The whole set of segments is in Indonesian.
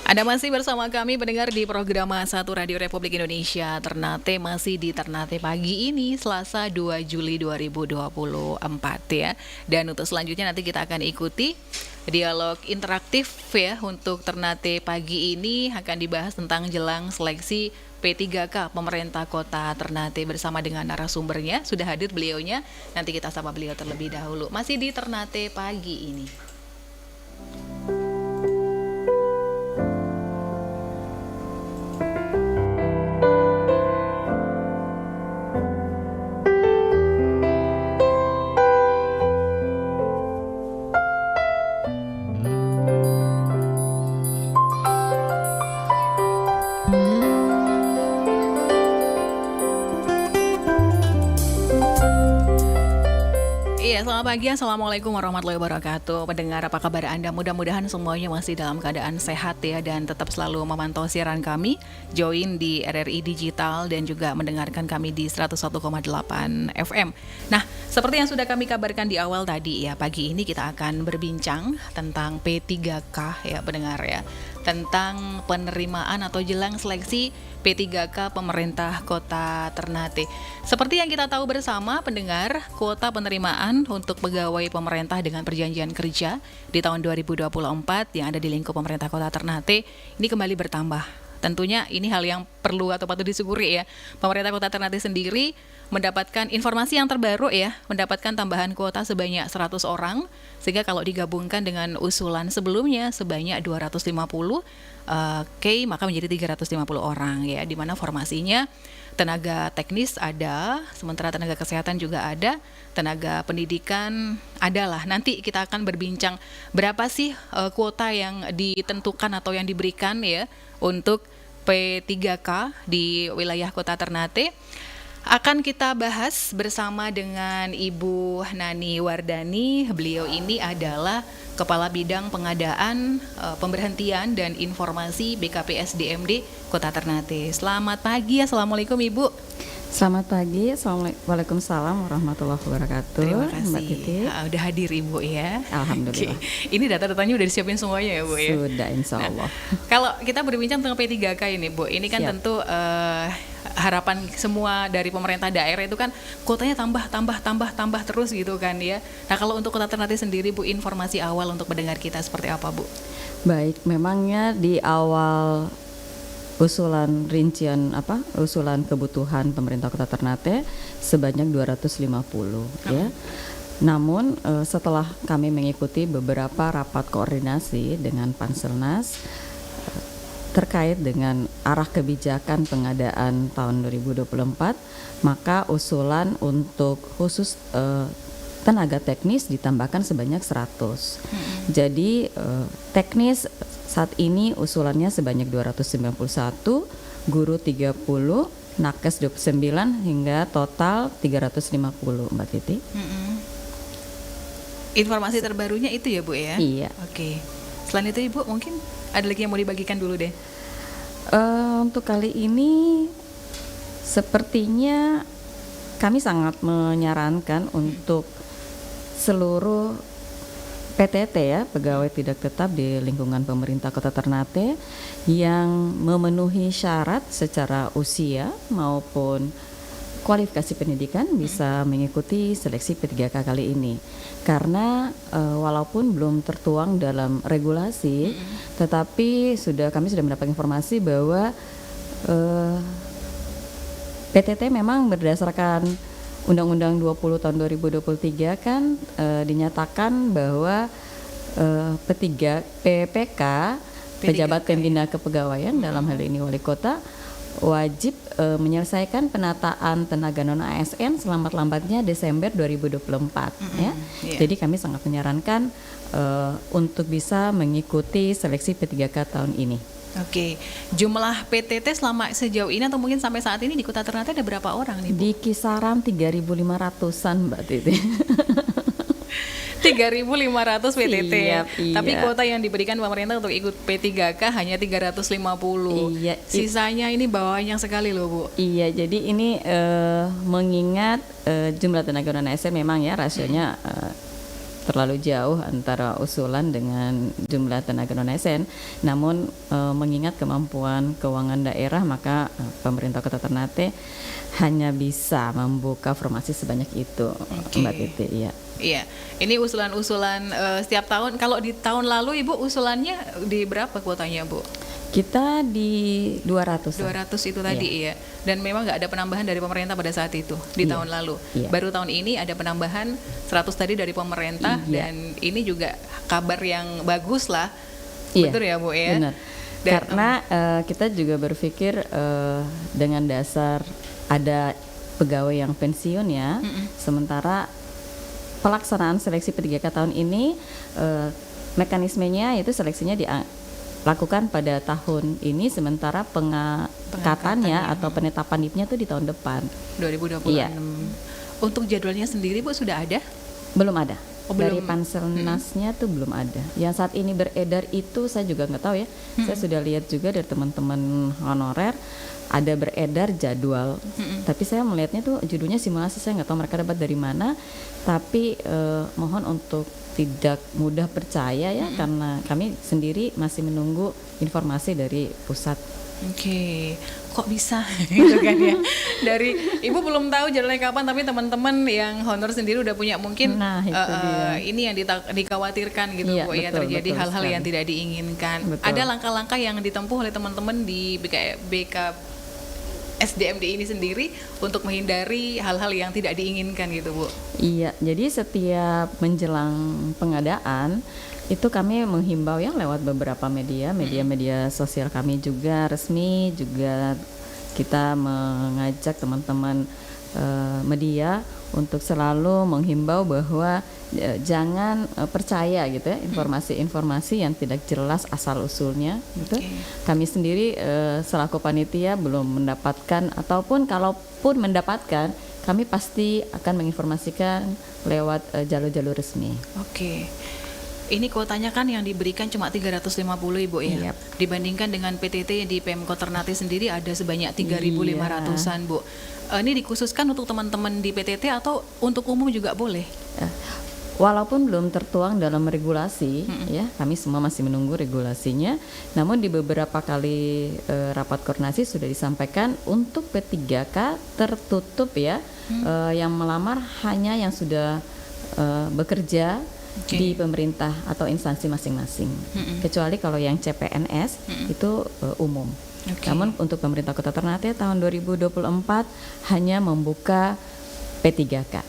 Anda masih bersama kami pendengar di program Satu Radio Republik Indonesia Ternate, masih di Ternate pagi ini Selasa 2 Juli 2024 ya. Dan untuk selanjutnya nanti kita akan ikuti dialog interaktif ya. Untuk Ternate pagi ini akan dibahas tentang jelang seleksi P3K Pemerintah Kota Ternate bersama dengan narasumbernya. Sudah hadir beliaunya, nanti kita sapa beliau terlebih dahulu. Masih di Ternate pagi ini. Iya, selamat pagi. Assalamualaikum warahmatullahi wabarakatuh. Pendengar, apa kabar Anda? Mudah-mudahan semuanya masih dalam keadaan sehat ya, dan tetap selalu memantau siaran kami, join di RRI Digital dan juga mendengarkan kami di 101,8 FM. Nah, seperti yang sudah kami kabarkan di awal tadi ya, pagi ini kita akan berbincang tentang P3K ya pendengar ya, tentang penerimaan atau jelang seleksi P3K Pemerintah Kota Ternate. Seperti yang kita tahu bersama pendengar, kuota penerimaan untuk pegawai pemerintah dengan perjanjian kerja di tahun 2024 yang ada di lingkup pemerintah Kota Ternate ini kembali bertambah. Tentunya ini hal yang perlu atau patut disyukuri ya. Pemerintah Kota Ternate sendiri mendapatkan informasi yang terbaru ya, mendapatkan tambahan kuota sebanyak 100 orang, sehingga kalau digabungkan dengan usulan sebelumnya sebanyak 250 maka menjadi 350 orang ya, di mana formasinya tenaga teknis ada, sementara tenaga kesehatan juga ada, tenaga pendidikan adalah. Nanti kita akan berbincang berapa sih kuota yang ditentukan atau yang diberikan ya untuk P3K di wilayah Kota Ternate. Akan kita bahas bersama dengan Ibu Nani Wardani. Beliau ini adalah Kepala Bidang Pengadaan, Pemberhentian dan Informasi BKPSDMD Kota Ternate. Selamat pagi, Assalamualaikum Ibu. Selamat pagi, Waalaikumsalam warahmatullahi wabarakatuh. Terima kasih. Mbak Titi. Udah hadir Ibu ya. Alhamdulillah. Ini data-datanya udah disiapin semuanya ya Bu ya? Sudah, insya Allah. Kalau kita berbincang tentang P3K ini Bu, ini kan tentu harapan semua dari pemerintah daerah itu kan kuotanya tambah terus gitu kan ya. Nah kalau untuk Kota Ternate sendiri Bu, informasi awal untuk pendengar kita seperti apa Bu? Baik, memangnya di awal usulan kebutuhan pemerintah Kota Ternate sebanyak 250 ya. Namun setelah kami mengikuti beberapa rapat koordinasi dengan Panselnas terkait dengan arah kebijakan pengadaan tahun 2024, maka usulan untuk khusus tenaga teknis ditambahkan sebanyak 100. Jadi teknis saat ini usulannya sebanyak 291, guru 30, nakes 29 hingga total 350 Mbak Titi. Informasi terbarunya itu ya Bu ya? Iya. Oke. Selain itu Ibu mungkin ada lagi yang mau dibagikan dulu deh? Untuk kali ini sepertinya kami sangat menyarankan untuk seluruh PTT ya, pegawai tidak tetap di lingkungan pemerintah Kota Ternate yang memenuhi syarat secara usia maupun kualifikasi pendidikan bisa mengikuti seleksi P3K kali ini. Karena walaupun belum tertuang dalam regulasi, tetapi kami sudah mendapat informasi bahwa PTT memang berdasarkan Undang-Undang 20 tahun 2023 kan dinyatakan bahwa PPK pejabat pembina kepegawaian dalam hal ini wali kota wajib menyelesaikan penataan tenaga non ASN selambat-lambatnya Desember 2024 ya. Jadi kami sangat menyarankan untuk bisa mengikuti seleksi P3K tahun ini. Oke, jumlah PTT selama sejauh ini atau mungkin sampai saat ini di Kota Ternate ada berapa orang nih Bu? Di kisaran 3.500-an Mbak Titi. 3.500 PTT. Iya. Tapi kuota yang diberikan pemerintah untuk ikut P3K hanya 350. Iya. Sisanya ini banyak sekali loh Bu. Iya, jadi ini mengingat jumlah tenaga non ASN memang ya rasionya terlalu jauh antara usulan dengan jumlah tenaga non-ASN. Namun mengingat kemampuan keuangan daerah, maka pemerintah Kota Ternate hanya bisa membuka formasi sebanyak itu, Mbak Titi. Iya. Iya, ini usulan-usulan setiap tahun. Kalau di tahun lalu Ibu usulannya di berapa kuotanya, Bu? Kita di 200. 200 itu tadi ya. Dan memang nggak ada penambahan dari pemerintah pada saat itu di tahun lalu. Baru tahun ini ada penambahan 100 tadi dari pemerintah dan ini juga kabar yang bagus lah. Betul ya, Bu ya? Benar. Dan, karena kita juga berpikir dengan dasar ada pegawai yang pensiun ya. Sementara pelaksanaan seleksi P3K tahun ini mekanismenya itu seleksinya lakukan pada tahun ini, sementara pengangkatannya atau penetapan NIP-nya tuh di tahun depan 2026. Iya. Untuk jadwalnya sendiri Bu sudah ada? Belum ada. Dari Panselnasnya tuh belum ada. Yang saat ini beredar itu saya juga nggak tahu ya. Saya sudah lihat juga dari teman-teman honorer ada beredar jadwal. Tapi saya melihatnya tuh judulnya simulasi, saya nggak tahu mereka dapat dari mana. Tapi mohon untuk tidak mudah percaya ya, karena kami sendiri masih menunggu informasi dari pusat. Oke, kok bisa gitu kan ya? Dari Ibu belum tahu jadwalnya kapan, tapi teman-teman yang honor sendiri udah punya mungkin. Nah, ini yang dikhawatirkan gitu, Bu, ya terjadi hal-hal yang tidak diinginkan. Ada langkah-langkah yang ditempuh oleh teman-teman di BK SDMD ini sendiri untuk menghindari hal-hal yang tidak diinginkan gitu, Bu? Iya, jadi setiap menjelang pengadaan itu kami menghimbau yang lewat beberapa media sosial kami juga resmi, juga kita mengajak teman-teman media untuk selalu menghimbau bahwa jangan percaya gitu ya informasi-informasi yang tidak jelas asal usulnya gitu. Kami sendiri selaku panitia belum mendapatkan, ataupun kalaupun mendapatkan, kami pasti akan menginformasikan lewat jalur-jalur resmi. Ini kuotanya kan yang diberikan cuma 350 Ibu ya. Dibandingkan dengan PTT di Pemkot Ternate sendiri ada sebanyak 3.500-an, Bu. Ini dikhususkan untuk teman-teman di PTT atau untuk umum juga boleh? Walaupun belum tertuang dalam regulasi, ya kami semua masih menunggu regulasinya. Namun di beberapa kali rapat koordinasi sudah disampaikan untuk P3K tertutup ya, yang melamar hanya yang sudah bekerja di pemerintah atau instansi masing-masing. Kecuali kalau yang CPNS itu umum. Namun untuk pemerintah Kota Ternate tahun 2024 hanya membuka P3K.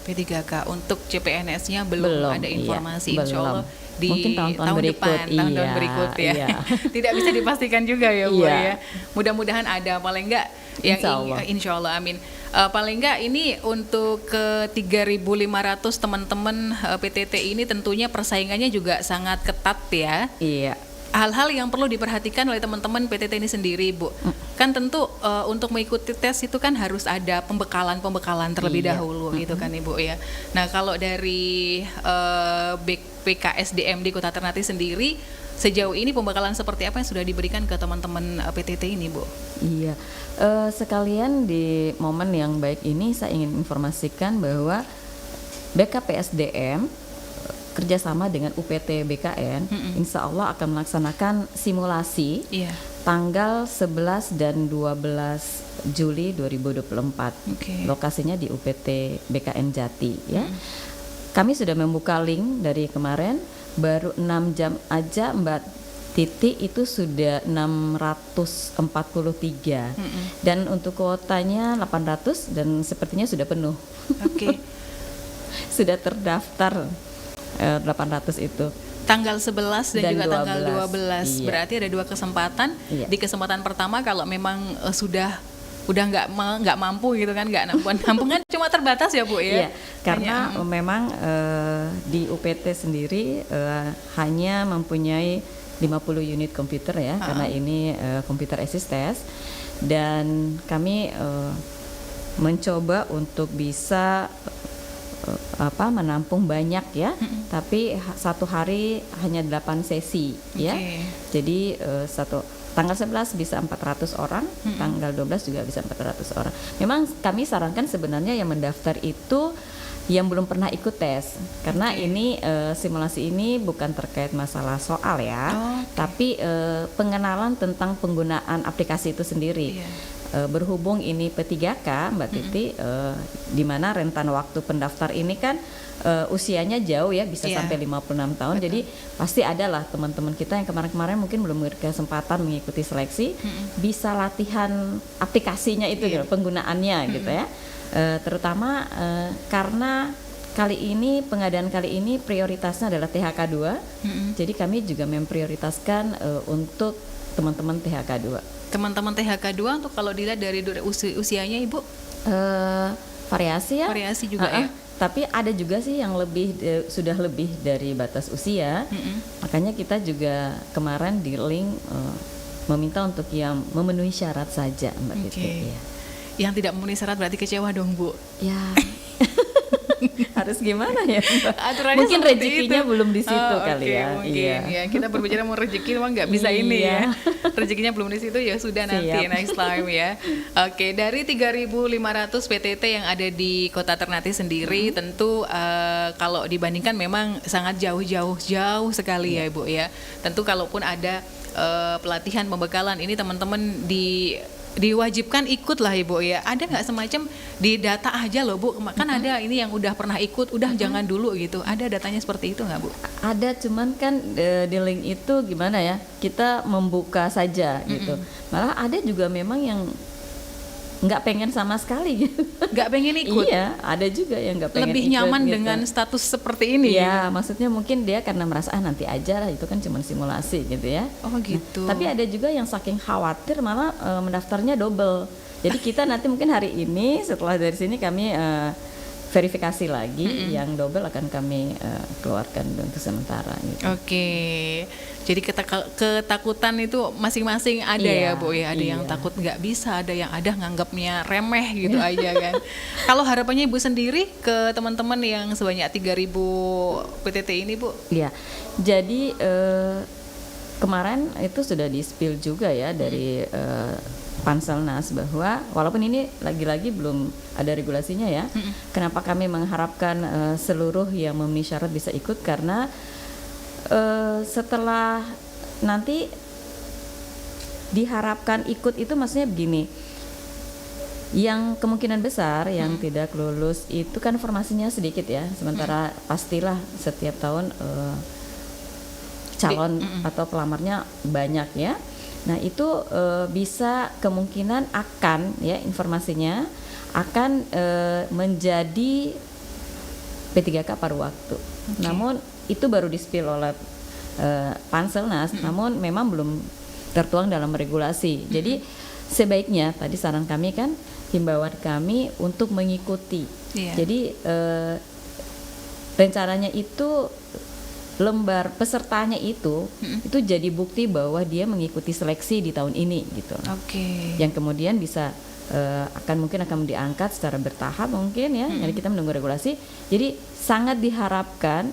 Untuk CPNS-nya belum ada informasi, insya Allah di mungkin tahun depan, tahun berikut ya. Tidak bisa dipastikan juga ya, Bu ya. Mudah-mudahan ada, paling enggak yang insya Allah, amin. Paling enggak ini untuk ke 3.500 teman-teman PTT ini tentunya persaingannya juga sangat ketat ya. Iya. Hal-hal yang perlu diperhatikan oleh teman-teman PTT ini sendiri, Bu. Kan tentu untuk mengikuti tes itu kan harus ada pembekalan terlebih dahulu gitu kan, Ibu ya. Nah, kalau dari BKSDM di Kota Ternate sendiri sejauh ini pembekalan seperti apa yang sudah diberikan ke teman-teman PTT ini, Bu? Iya. Sekalian di momen yang baik ini saya ingin informasikan bahwa BKPSDM kerjasama dengan UPT BKN, insya Allah akan melaksanakan simulasi tanggal 11 dan 12 Juli 2024. Lokasinya di UPT BKN Jati ya. Kami sudah membuka link dari kemarin, baru 6 jam aja Mbak Titi itu sudah 643 dan untuk kuotanya 800 dan sepertinya sudah penuh. Sudah terdaftar 800 itu. Tanggal 11 dan juga tanggal 12. Berarti ada 2 kesempatan. Di kesempatan pertama kalau memang sudah nggak mampu gitu kan, nggak mampu kan cuma terbatas ya, Bu ya. Karena memang di UPT sendiri hanya mempunyai 50 unit komputer ya, karena ini komputer assist test, dan kami mencoba untuk bisa menampung banyak ya, tapi satu hari hanya 8 sesi ya. Jadi tanggal 11 bisa 400 orang, tanggal 12 juga bisa 400 orang. Memang kami sarankan sebenarnya yang mendaftar itu yang belum pernah ikut tes. Karena ini simulasi ini bukan terkait masalah soal ya, tapi pengenalan tentang penggunaan aplikasi itu sendiri. Berhubung ini P3K Mbak Titi, di mana rentan waktu pendaftar ini kan usianya jauh ya, bisa sampai 56 tahun. Betul. Jadi pasti adalah teman-teman kita yang kemarin-kemarin mungkin belum berkesempatan mengikuti seleksi, bisa latihan aplikasinya itu gitu, penggunaannya gitu ya. Terutama karena pengadaan kali ini prioritasnya adalah THK 2. Jadi kami juga memprioritaskan untuk teman-teman THK 2. Teman-teman THK 2 untuk kalau dilihat dari usianya Ibu? Variasi ya. Variasi juga ya. Tapi ada juga sih yang sudah lebih dari batas usia. Makanya kita juga kemarin di link meminta untuk yang memenuhi syarat saja, Mbak Titi. Ya. Yang tidak memenuhi syarat berarti kecewa dong, Bu. Ya. Harus gimana ya, Mbak? Aturannya mungkin rezekinya belum di situ kali ya. Mungkin ya. Kita berbicara mau rezeki memang nggak bisa ini ya. Rezekinya belum di situ ya sudah nanti next time ya. Oke, dari 3.500 PTT yang ada di Kota Ternate sendiri tentu kalau dibandingkan memang sangat jauh sekali ya Ibu ya. Tentu kalaupun ada pelatihan pembekalan ini teman-teman diwajibkan ikut lah Ibu ya. Ada nggak semacam di data aja loh Bu, kan ada ini yang udah pernah ikut, udah jangan dulu gitu. Ada datanya seperti itu nggak Bu? Ada, cuman kan di link itu gimana ya, kita membuka saja gitu. Malah ada juga memang yang nggak pengen sama sekali gitu. Nggak pengen ikut? Iya, ada juga yang nggak pengen lebih ikut nyaman gitu. dengan status seperti ini ya gitu. Maksudnya mungkin dia karena merasa nanti aja lah, itu kan cuma simulasi gitu ya. Oh gitu. Tapi ada juga yang saking khawatir malah mendaftarnya double. Jadi kita nanti mungkin hari ini setelah dari sini kami verifikasi lagi, yang double akan kami keluarkan untuk sementara gitu. Oke. Jadi ketakutan itu masing-masing ada ya Bu ya. Ada yang takut nggak bisa, ada yang nganggapnya remeh gitu aja kan. Kalau harapannya Ibu sendiri ke teman-teman yang sebanyak 3.000 PTT ini Bu? Iya. Jadi kemarin itu sudah di-spill juga ya dari Panselnas bahwa walaupun ini lagi-lagi belum ada regulasinya ya. Kenapa kami mengharapkan seluruh yang memenuhi syarat bisa ikut, karena setelah nanti diharapkan ikut itu maksudnya begini, yang kemungkinan besar yang tidak lulus itu kan formasinya sedikit ya, sementara pastilah setiap tahun calon atau pelamarnya banyak ya. Nah itu bisa kemungkinan akan ya, informasinya akan menjadi P3K paruh waktu. Namun itu baru di-spill oleh Panselnas, namun memang belum tertuang dalam regulasi. Jadi sebaiknya tadi saran kami kan, himbauan kami untuk mengikuti. Jadi rencananya itu lembar pesertanya itu jadi bukti bahwa dia mengikuti seleksi di tahun ini gitu. Yang kemudian bisa akan diangkat secara bertahap mungkin ya. Jadi kita menunggu regulasi. Jadi sangat diharapkan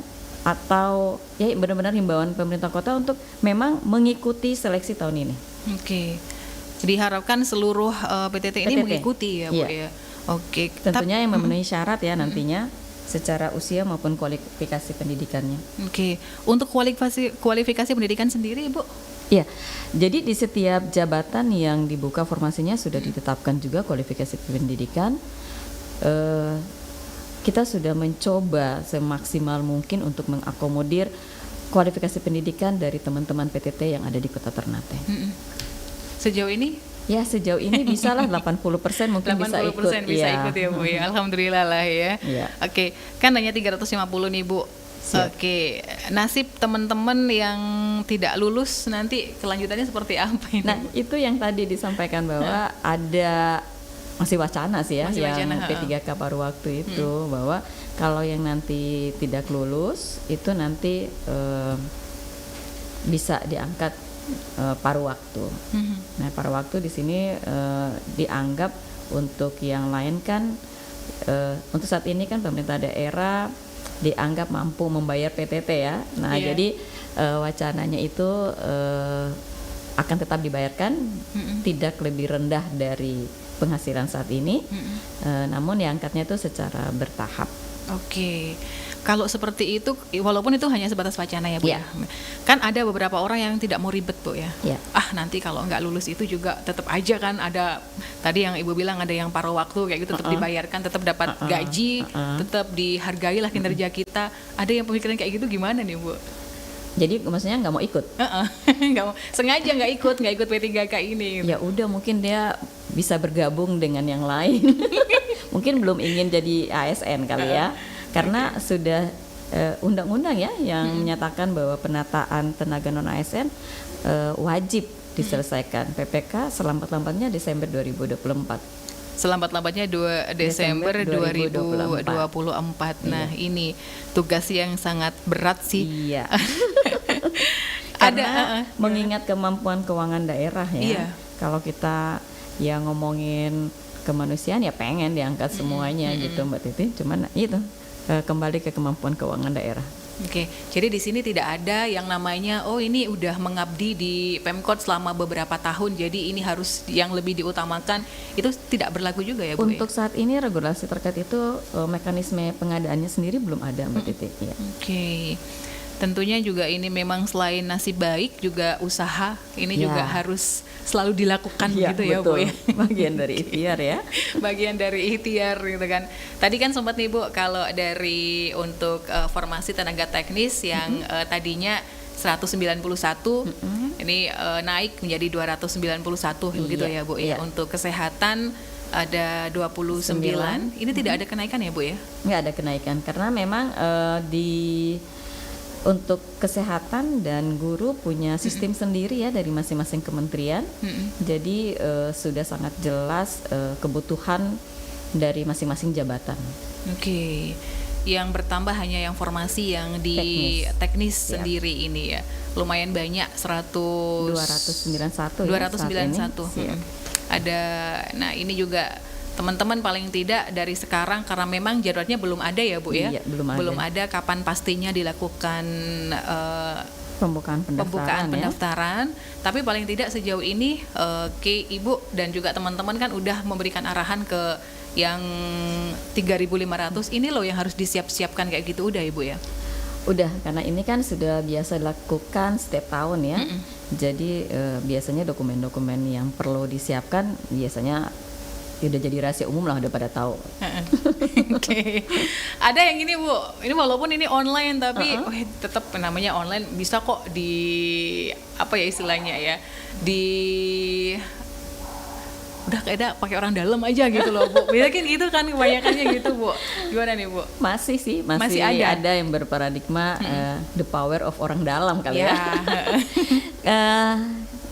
atau ya benar-benar himbauan pemerintah kota untuk memang mengikuti seleksi tahun ini. Jadi harapkan seluruh PTT ini mengikuti ya Bu ya. Tentunya yang memenuhi syarat ya nantinya secara usia maupun kualifikasi pendidikannya. Untuk kualifikasi pendidikan sendiri Bu? Iya, jadi di setiap jabatan yang dibuka formasinya sudah ditetapkan juga kualifikasi pendidikan. Kita sudah mencoba semaksimal mungkin untuk mengakomodir kualifikasi pendidikan dari teman-teman PTT yang ada di Kota Ternate. Sejauh ini? Ya sejauh ini bisa lah 80% mungkin 80% bisa ikut ya Bu ya. Alhamdulillah lah ya. Kan hanya 350 nih Bu. Nasib teman-teman yang tidak lulus nanti kelanjutannya seperti apa ini? Nah itu yang tadi disampaikan bahwa ada masih wacana sih ya, yang P3K paruh waktu itu, bahwa kalau yang nanti tidak lulus itu nanti bisa diangkat paruh waktu. Nah paruh waktu di sini dianggap untuk yang lain kan untuk saat ini kan pemerintah daerah dianggap mampu membayar PTT ya. Nah jadi wacananya itu akan tetap dibayarkan, tidak lebih rendah dari penghasilan saat ini, namun diangkatnya itu secara bertahap. Oke. Kalau seperti itu, walaupun itu hanya sebatas wacana ya Bu Iya. ya. Kan ada beberapa orang yang tidak mau ribet Bu ya. Iya. Nanti kalau nggak lulus itu juga tetap aja kan ada, tadi yang Ibu bilang ada yang paruh waktu kayak gitu, tetap dibayarkan, tetap dapat gaji, tetap dihargai lah kinerja kita. Ada yang pemikiran kayak gitu, gimana nih Bu? Jadi maksudnya nggak mau ikut. Nggak mau, sengaja nggak ikut P3K ini gitu. Ya udah, mungkin dia bisa bergabung dengan yang lain. Mungkin belum ingin jadi ASN kali ya. Karena sudah undang-undang ya yang menyatakan bahwa penataan tenaga non ASN wajib diselesaikan. PPK selambat-lambatnya Desember 2024. Selambat-lambatnya Desember 2024. Nah, ini tugas yang sangat berat sih. Iya. Karena mengingat kemampuan keuangan daerah ya. Iya. Kalau kita ya ngomongin kemanusiaan ya pengen diangkat semuanya gitu Mbak Titi. Cuman itu kembali ke kemampuan keuangan daerah. Oke, jadi di sini tidak ada yang namanya ini udah mengabdi di Pemkot selama beberapa tahun, jadi ini harus yang lebih diutamakan. Itu tidak berlaku juga ya Bu? Untuk saat ini regulasi terkait itu mekanisme pengadaannya sendiri belum ada Mbak Titi. Ya. Oke. Tentunya juga ini memang selain nasib baik juga usaha ini juga harus selalu dilakukan gitu ya Bu ya. Bagian dari ikhtiar ya. Bagian dari ikhtiar gitu kan. Tadi kan sempat nih Bu, kalau dari untuk formasi tenaga teknis yang tadinya 191 ini naik menjadi 291 begitu ya Bu ya. Untuk kesehatan ada 29. Ini tidak ada kenaikan ya Bu ya? Nggak ada kenaikan karena memang untuk kesehatan dan guru punya sistem sendiri ya dari masing-masing kementerian. Jadi sudah sangat jelas kebutuhan dari masing-masing jabatan. Oke. Yang bertambah hanya yang formasi yang di teknis sendiri ini ya. Lumayan banyak 291 ya. 291. saat ini. Ada, nah ini juga teman-teman paling tidak dari sekarang, karena memang jadwalnya belum ada ya Bu ya. Iya, belum ada kapan pastinya dilakukan pembukaan pendaftaran. Tapi paling tidak sejauh ini Ibu dan juga teman-teman kan udah memberikan arahan ke yang 3.500 ini loh yang harus disiap-siapkan kayak gitu, udah Ibu ya? Udah, karena ini kan sudah biasa dilakukan setiap tahun ya. Jadi biasanya dokumen-dokumen yang perlu disiapkan biasanya udah jadi rahasia umum lah, udah pada tahu. Oke. Ada yang ini Bu, ini walaupun ini online tapi tetap namanya online, bisa kok di apa ya istilahnya ya, udah kayak pakai orang dalam aja gitu loh Bu. Mungkin itu kan kebanyakannya gitu Bu. Gimana nih Bu? Masih ada yang berparadigma the power of orang dalam kali ya.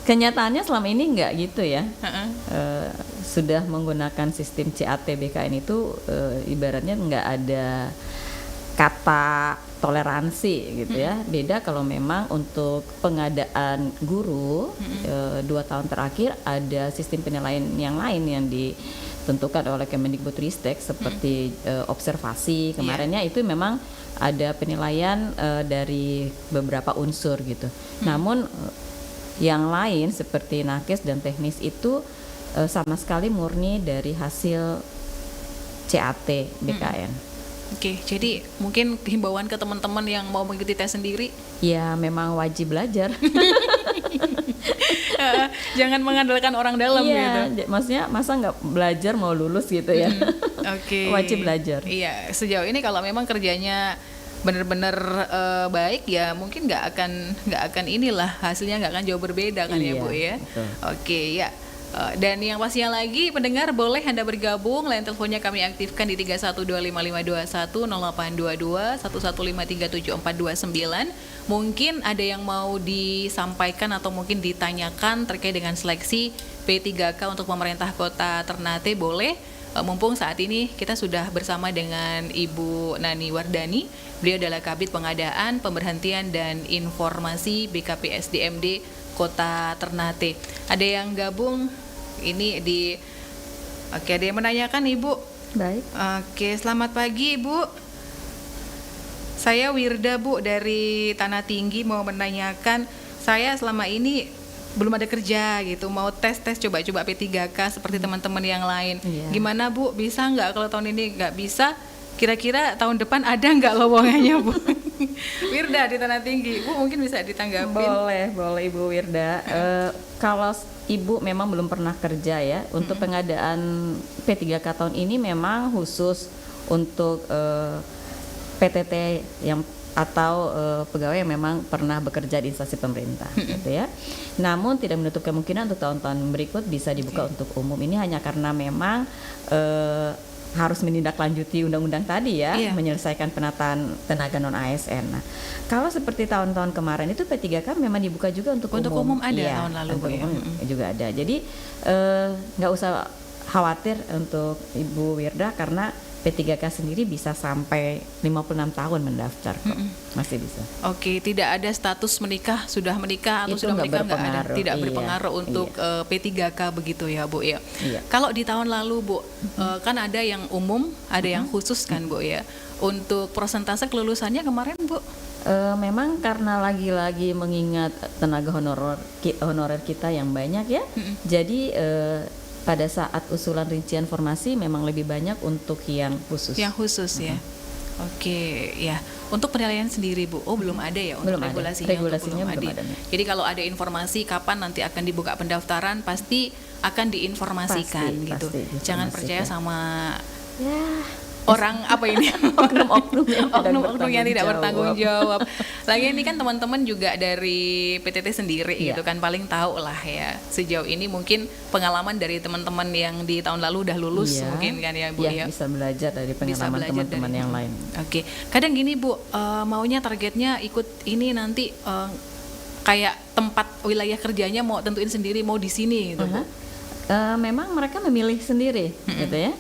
Kenyataannya selama ini nggak gitu ya. Sudah menggunakan sistem CAT BKN itu ibaratnya nggak ada kata toleransi gitu ya. Beda kalau memang untuk pengadaan guru 2 tahun terakhir ada sistem penilaian yang lain yang ditentukan oleh Kemendikbudristek seperti observasi kemarinnya. Itu memang ada penilaian dari beberapa unsur gitu. Namun yang lain seperti nakes dan teknis itu sama sekali murni dari hasil CAT BKN. Oke, jadi mungkin himbauan ke teman-teman yang mau mengikuti tes sendiri, ya memang wajib belajar. Jangan mengandalkan orang dalam gitu. Maksudnya masa nggak belajar mau lulus gitu ya. Oke. Wajib belajar. Iya, sejauh ini kalau memang kerjanya benar-benar baik ya mungkin nggak akan inilah hasilnya nggak akan jauh berbeda kan ya Bu ya. Betul. Oke ya. Dan yang pastinya lagi pendengar boleh Anda bergabung, line teleponnya kami aktifkan di 312551 0822 11537429. Mungkin ada yang mau disampaikan atau mungkin ditanyakan terkait dengan seleksi P3K untuk pemerintah Kota Ternate, boleh. Mumpung saat ini kita sudah bersama dengan Ibu Nani Wardani. Beliau adalah Kabid Pengadaan, Pemberhentian dan Informasi BKPSDMD Kota Ternate. Ada yang gabung ini ada yang menanyakan Ibu. Baik. Oke, selamat pagi Ibu. Saya Wirda Bu dari Tanah Tinggi, mau menanyakan, saya selama ini belum ada kerja gitu, mau tes coba-coba P3K seperti teman-teman yang lain. Gimana Bu, bisa nggak? Kalau tahun ini nggak bisa, Kira-kira tahun depan ada nggak lowongannya, Bu? Wirda di Tanah Tinggi, Bu mungkin bisa ditanggapin. Boleh Ibu Wirda. Kalau Ibu memang belum pernah kerja ya, untuk pengadaan P3K tahun ini memang khusus untuk PTT yang atau pegawai yang memang pernah bekerja di instansi pemerintah, gitu ya. Namun tidak menutup kemungkinan untuk tahun-tahun berikut bisa dibuka untuk umum. Ini hanya karena memang harus menindaklanjuti undang-undang tadi ya, menyelesaikan penataan tenaga non ASN. Nah, kalau seperti tahun-tahun kemarin itu P3K memang dibuka juga untuk umum ada iya, tahun lalu, untuk Bu, ya. umum juga ada. Jadi nggak usah khawatir untuk Ibu Wirda karena P3K sendiri bisa sampai 56 tahun mendaftar kok. Masih bisa. Oke, tidak ada status menikah, sudah menikah atau Itu sudah nggak menikah nggak ada, berpengaruh. tidak Iya, berpengaruh untuk P3K begitu ya, Bu ya. Iya. Kalau di tahun lalu, Bu, kan ada yang umum, ada yang khusus kan, Bu ya. Untuk persentase kelulusannya kemarin, Bu? Memang karena lagi-lagi mengingat tenaga honorer kita yang banyak ya, jadi pada saat usulan rincian formasi memang lebih banyak untuk yang khusus. Yang khusus ya. Oke, ya. Untuk penilaian sendiri, Bu, belum ada ya untuk Belum ada. regulasinya. Regulasinya belum belum ada. ada. Jadi kalau ada informasi kapan nanti akan dibuka pendaftaran, pasti akan diinformasikan gitu. Pasti Jangan percaya sama Ya, orang apa ini oknum-oknum yang tidak oknum-oknum yang tidak bertanggung bertanggung jawab. Lagi ini kan teman-teman juga dari PTT sendiri Iya. gitu kan paling tahu lah ya sejauh ini mungkin pengalaman dari teman-teman yang di tahun lalu udah lulus Iya. mungkin kan ya, Bu ya, ya. bisa belajar dari Bisa pengalaman belajar teman-teman dari- yang lain. Oke, kadang gini Bu, maunya targetnya ikut ini nanti kayak tempat wilayah kerjanya mau tentuin sendiri mau di sini gitu Bu. Memang mereka memilih sendiri, gitu ya.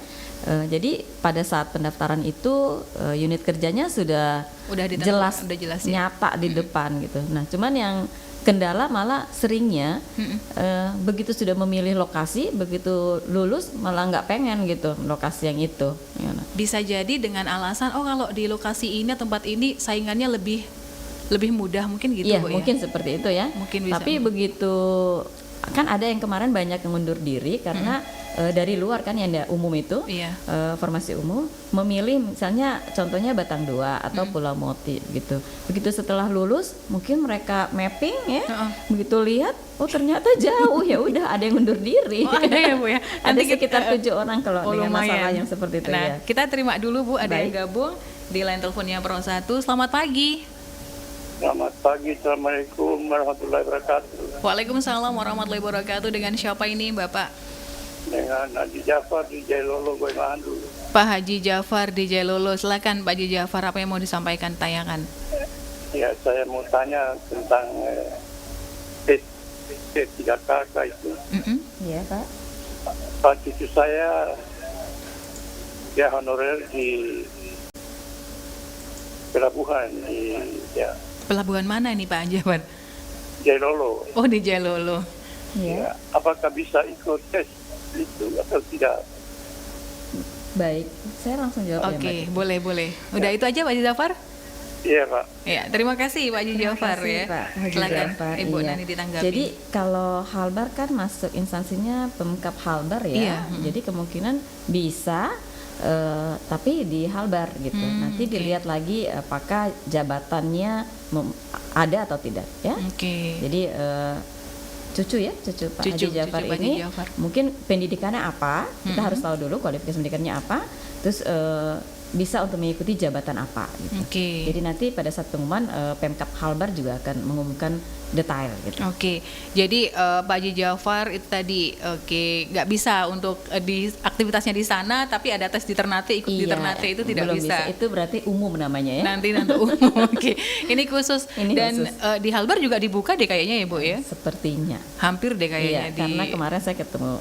Jadi pada saat pendaftaran itu unit kerjanya sudah Udah ditentukan, jelas, udah jelas ya. nyata di depan gitu. Nah, cuman yang kendala malah seringnya begitu sudah memilih lokasi, begitu lulus malah nggak pengen gitu lokasi yang itu. Ya, nah. Bisa jadi dengan alasan kalau di lokasi ini tempat ini saingannya lebih mudah mungkin gitu Iya, Bu mungkin ya. seperti itu ya. Mungkin bisa. Tapi begitu kan ada yang kemarin banyak yang mundur diri karena dari luar kan yang umum itu Iya. formasi umum memilih misalnya contohnya Batang 2 atau Pulau Moti gitu. Begitu setelah lulus mungkin mereka mapping ya. Begitu lihat ternyata jauh ya udah ada yang mundur diri. Oh, ada ya Bu ya. Ada sekitar 7 orang kalau dengan lumayan. masalah yang seperti itu Nah, ya. kita terima dulu Bu, ada yang Baik. gabung di line teleponnya Pro 1. Selamat pagi. Selamat pagi, Assalamualaikum warahmatullahi wabarakatuh. Waalaikumsalam warahmatullahi wabarakatuh. Dengan siapa ini Bapak? Dengan Haji Jafar di Jailolo, Boy Mandu. Pak Haji Jafar di Jailolo. Silakan Pak Haji Jafar, apa yang mau disampaikan, tanyakan? Ya, saya mau tanya tentang P3K itu. Iya, Pak. Pak cucu saya dia honorer di pelabuhan di Pelabuhan mana ini Pak Jafar? Jailolo. Oh, di Jailolo. Iya. Ya, apakah bisa ikut tes itu atau tidak? Baik, saya langsung jawab ya, Oke, Mbak. boleh. Udah itu aja Pak Haji Jafar? Iya, Pak. Ya, terima kasih Pak Haji Jafar Terima kasih, ya. Pak Haji Silakan Jafar, Ibu iya. Nani ditanggapi. Jadi kalau Halbar kan masuk instansinya Pemkab Halbar ya. Iya, Jadi kemungkinan bisa tapi di Halbar gitu. Nanti dilihat lagi apakah jabatannya ada atau tidak ya. Oke. Jadi cucu Pak Cucu Haji Jafar Pak Haji ini Jafar. mungkin pendidikannya apa, kita harus tahu dulu kualifikasi pendidikannya apa, terus bisa untuk mengikuti jabatan apa gitu. Oke. Jadi nanti pada saat pengumuman Pemkab Halbar juga akan mengumumkan detail gitu. Oke, jadi Pak Haji Jafar itu tadi nggak bisa untuk di aktivitasnya di sana, tapi ada tes di Ternate, ikut di Ternate itu tidak belum bisa. Itu berarti umum namanya ya. Nanti umum. Oke, ini khusus. Ini dan khusus. Di Halbar juga dibuka deh kayaknya ya Bu ya. Sepertinya. Hampir deh kayaknya Iya, karena kemarin saya ketemu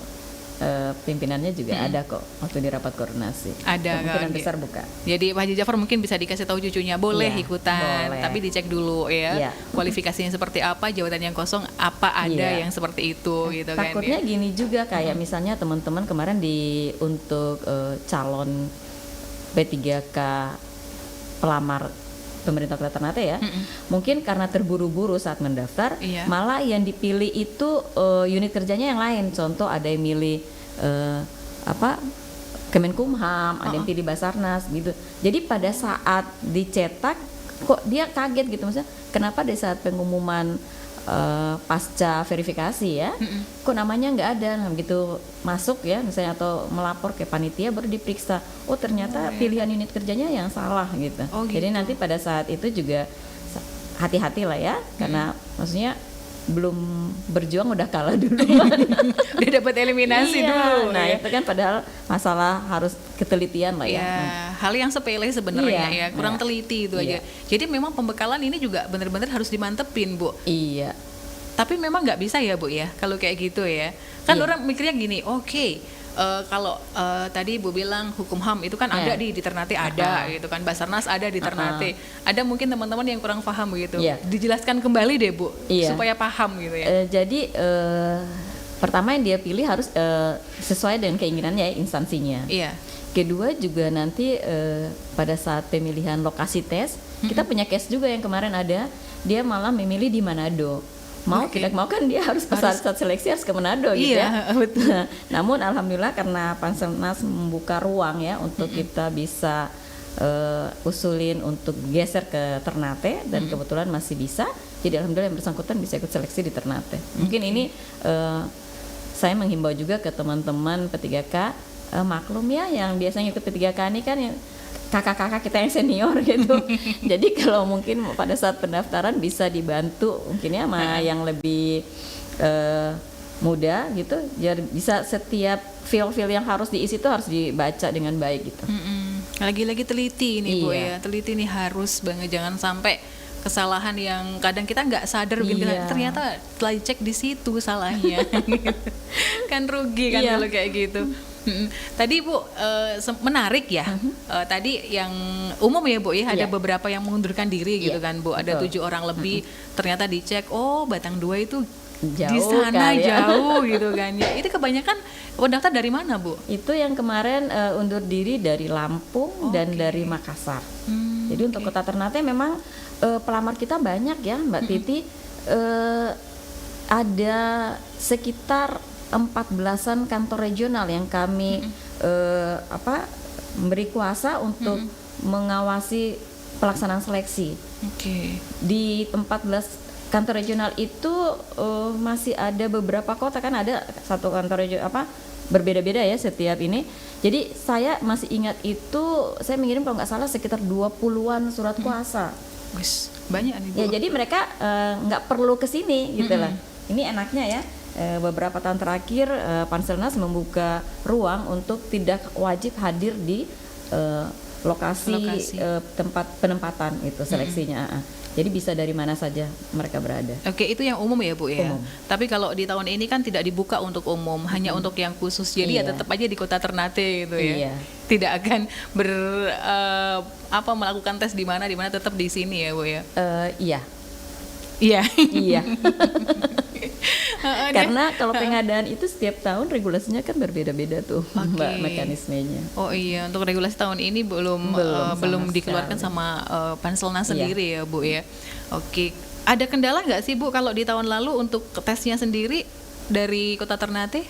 pimpinannya juga ada kok waktu di rapat koordinasi. Ada Kemungkinan kan? besar buka. Jadi Pak Haji Jafar mungkin bisa dikasih tahu cucunya boleh Iya, ikutan, boleh. tapi dicek dulu ya Iya. kualifikasinya seperti apa, jabatan yang kosong apa ada Iya. yang seperti itu gitu kan Takutnya ya. gini juga kayak misalnya teman-teman kemarin untuk calon P3K pelamar pemerintah Kota Ternate ya, mungkin karena terburu-buru saat mendaftar, Iya. malah yang dipilih itu unit kerjanya yang lain. Contoh ada yang milih Kemenkumham, ada yang pilih Basarnas gitu. Jadi pada saat dicetak kok dia kaget gitu, maksudnya kenapa di saat pengumuman pasca verifikasi ya, kok namanya nggak ada. Nah, begitu masuk ya misalnya atau melapor ke panitia baru diperiksa, oh ternyata pilihan unit kerjanya yang salah gitu. Oh, gitu. Jadi nanti pada saat itu juga hati-hati lah ya, karena maksudnya belum berjuang udah kalah duluan. Udah dapat eliminasi Iya, dulu. nah ya. itu kan padahal masalah harus ketelitian lah ya. Ya, hal yang sepele sebenarnya Iya, ya, kurang iya. teliti itu Iya. aja. Jadi memang pembekalan ini juga benar-benar harus dimantepin, Bu. Iya. Tapi memang nggak bisa ya, Bu ya, kalau kayak gitu ya. Kan Iya. orang mikirnya gini, oke, kalau tadi Bu bilang hukum HAM itu kan ada di Ternate ada gitu kan, Basarnas ada di Ternate. Ada mungkin teman-teman yang kurang paham gitu. Iya. Dijelaskan kembali deh, Bu, Iya. supaya paham gitu ya. Jadi pertama yang dia pilih harus sesuai dengan keinginannya ya, instansinya. Iya. Kedua juga nanti pada saat pemilihan lokasi tes, kita punya case juga yang kemarin ada, dia malah memilih di Manado. Mau Oke. tidak mau kan dia harus saat seleksi harus ke Manado gitu Iya, ya. betul. Nah, namun alhamdulillah karena Panselnas membuka ruang ya untuk kita bisa usulin untuk geser ke Ternate dan kebetulan masih bisa. Jadi alhamdulillah yang bersangkutan bisa ikut seleksi di Ternate. Mungkin ini saya menghimbau juga ke teman-teman P3K, maklum ya yang biasanya ikut P3K ini kan yang kakak-kakak kita yang senior gitu. Jadi kalau mungkin pada saat pendaftaran bisa dibantu mungkin ya sama yang lebih muda gitu, biar bisa setiap file-file yang harus diisi itu harus dibaca dengan baik gitu. Lagi-lagi teliti ini, Bu Iya. ya. Teliti nih harus banget, jangan sampai kesalahan yang kadang kita nggak sadar gitu kan, Iya. ternyata setelah dicek di situ salahnya. Kan rugi kan Iya. kalau kayak gitu. Tadi Bu menarik ya. Tadi yang umum ya Bu ya, ada Iya. beberapa yang mengundurkan diri gitu Iya, kan Bu. Ada betul. 7 orang lebih, ternyata dicek, oh Batang 2 itu di Jauh sana kali ya. jauh gitu kan ya. Itu kebanyakan pendaftar dari mana Bu? Itu yang kemarin undur diri dari Lampung dan dari Makassar. Jadi untuk Kota Ternate memang pelamar kita banyak ya Mbak Titi. Ada sekitar 14-an kantor regional yang kami memberi kuasa untuk mengawasi pelaksanaan seleksi. Oke. Di 14 kantor regional itu masih ada beberapa kota, kan ada satu kantor regional berbeda-beda ya setiap ini. Jadi saya masih ingat itu, saya mengirim kalau nggak salah sekitar 20-an surat kuasa. Wis, banyak nih Bu. Ya jadi mereka nggak perlu ke sini gitu lah. Ini enaknya ya, beberapa tahun terakhir Panselnas membuka ruang untuk tidak wajib hadir di lokasi. Tempat penempatan itu seleksinya. Jadi bisa dari mana saja mereka berada. Oke, itu yang umum ya Bu ya. Umum. Tapi kalau di tahun ini kan tidak dibuka untuk umum, hanya untuk yang khusus. Jadi ya Iya. tetap aja di Kota Ternate gitu ya. Iya. Tidak akan melakukan tes di mana tetap di sini ya Bu ya. Iya. Iya. Iya. Karena kalau pengadaan itu setiap tahun regulasinya kan berbeda-beda tuh, Mbak, mekanismenya. Oh iya, untuk regulasi tahun ini belum sama dikeluarkan sekali. sama Panselnas Iya. sendiri ya Bu ya. Oke. Ada kendala nggak sih Bu kalau di tahun lalu untuk tesnya sendiri dari Kota Ternate?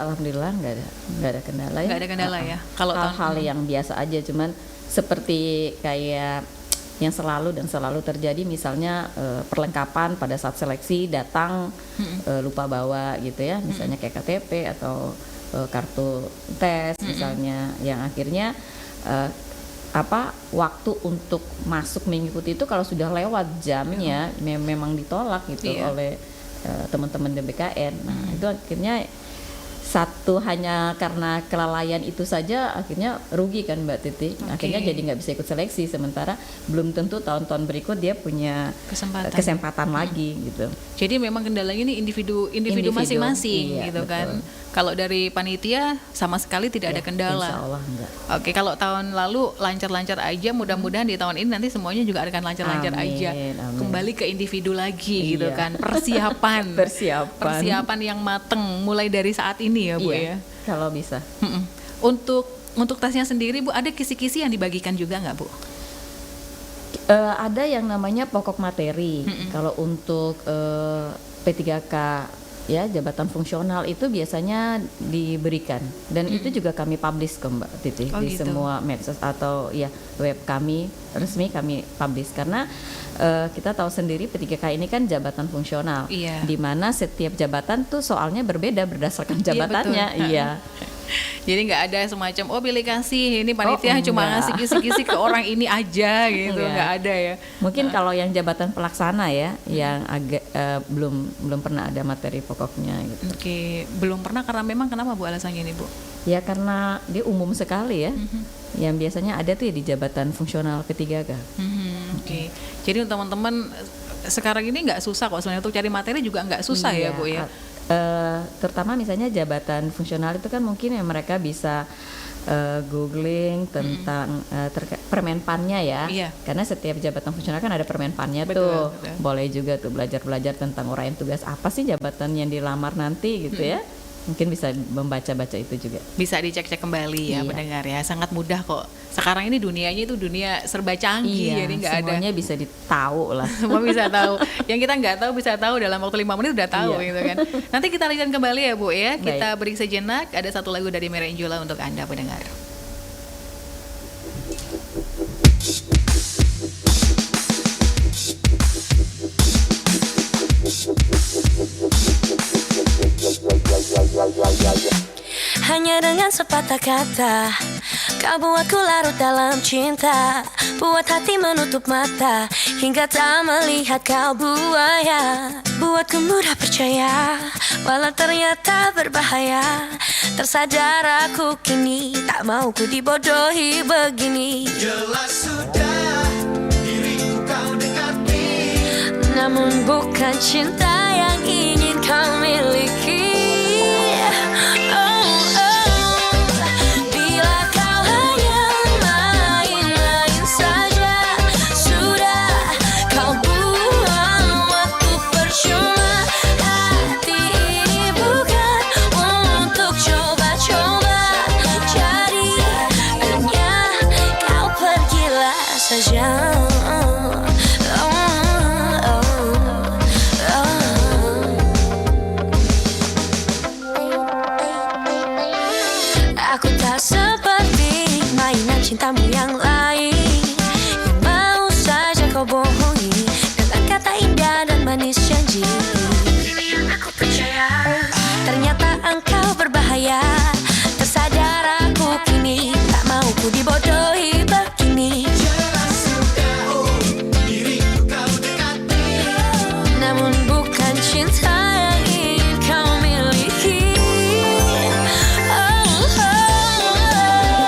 Alhamdulillah nggak ada kendala ya. Nggak ada kendala ya. Kalau hal-hal yang biasa aja, cuman seperti kayak yang selalu terjadi, misalnya perlengkapan pada saat seleksi datang lupa bawa gitu ya, misalnya kayak KTP atau kartu tes misalnya, yang akhirnya waktu untuk masuk mengikuti itu kalau sudah lewat jamnya memang ditolak gitu oleh teman-teman DBKN. Nah itu akhirnya satu hanya karena kelalaian itu saja akhirnya rugi kan Mbak Titi. Akhirnya jadi nggak bisa ikut seleksi, sementara belum tentu tahun-tahun berikut dia punya kesempatan lagi gitu. Jadi memang kendalanya ini individu masing-masing iya, gitu betul. kan. Kalau dari panitia sama sekali tidak ada kendala. Insya Allah enggak. Oke, kalau tahun lalu lancar-lancar aja, mudah-mudahan di tahun ini nanti semuanya juga akan lancar-lancar aja. Amin. Kembali ke individu lagi gitu Iya. kan. Persiapan. Persiapan yang mateng mulai dari saat ini ya Bu ya. Kalau bisa. Untuk tesnya sendiri Bu, ada kisi-kisi yang dibagikan juga nggak Bu? Ada yang namanya pokok materi. Kalau untuk P3K ya jabatan fungsional itu biasanya diberikan dan itu juga kami publish ke Mbak Titi Oh, di gitu. semua medsos atau ya web kami resmi kami publish karena kita tahu sendiri P3K ini kan jabatan fungsional, Iya. di mana setiap jabatan tuh soalnya berbeda berdasarkan Iya, jabatannya, betul. iya. Jadi nggak ada semacam pilih kasih ini panitia cuma enggak. ngasih kisi-kisi ke orang ini aja gitu, Enggak. nggak ada ya. Mungkin kalau yang jabatan pelaksana ya, yang agak belum pernah ada materi pokoknya gitu. Oke, belum pernah karena memang kenapa Bu alasannya ini Bu? Ya karena dia umum sekali ya. Yang biasanya ada tuh ya di jabatan fungsional P3K. Oke, jadi untuk teman-teman sekarang ini nggak susah kok sebenarnya untuk cari materi juga nggak susah ya Bu ya. Terutama misalnya jabatan fungsional itu kan mungkin ya mereka bisa googling tentang permenpannya ya. Iya. Karena setiap jabatan fungsional kan ada permenpannya Betul, tuh. betul. Boleh juga tuh belajar tentang uraian tugas apa sih jabatan yang dilamar nanti gitu ya. Mungkin bisa membaca-baca itu juga. Bisa dicek-cek kembali ya Iya. pendengar ya, sangat mudah kok. Sekarang ini dunianya itu dunia serba canggih, jadi nggak ada semuanya bisa ditahu lah. semua bisa tahu. Yang kita nggak tahu bisa tahu dalam waktu 5 menit udah tahu Iya. gitu kan. Nanti kita lanjutkan kembali ya Bu ya. Kita Baik. break sejenak. Ada satu lagu dari Mary Angela untuk Anda pendengar. Hanya dengan sepatah kata kau buatku larut dalam cinta, buat hati menutup mata hingga tak melihat kau buaya. Buatku mudah percaya walau ternyata berbahaya. Tersadar aku kini tak mau ku dibodohi begini. Jelas sudah diriku kau dekati, Namun bukan cinta yang ingin kau miliki. Oh, oh. Bila kau hanya main-main saja, sudah kau buang waktu percuma. Hati ini bukan untuk coba-coba, jadi hanya kau pergilah saja. Aku tak seperti mainan cintamu yang lain, yang mau saja kau bohongi dengan kata indah dan manis janji. Aku percaya ternyata engkau berbahaya. Tersadar aku kini tak mau ku dibodohi begini. jelas sudah diriku kau dekati, Namun bukan cinta yang ingin kau miliki. Oh, oh.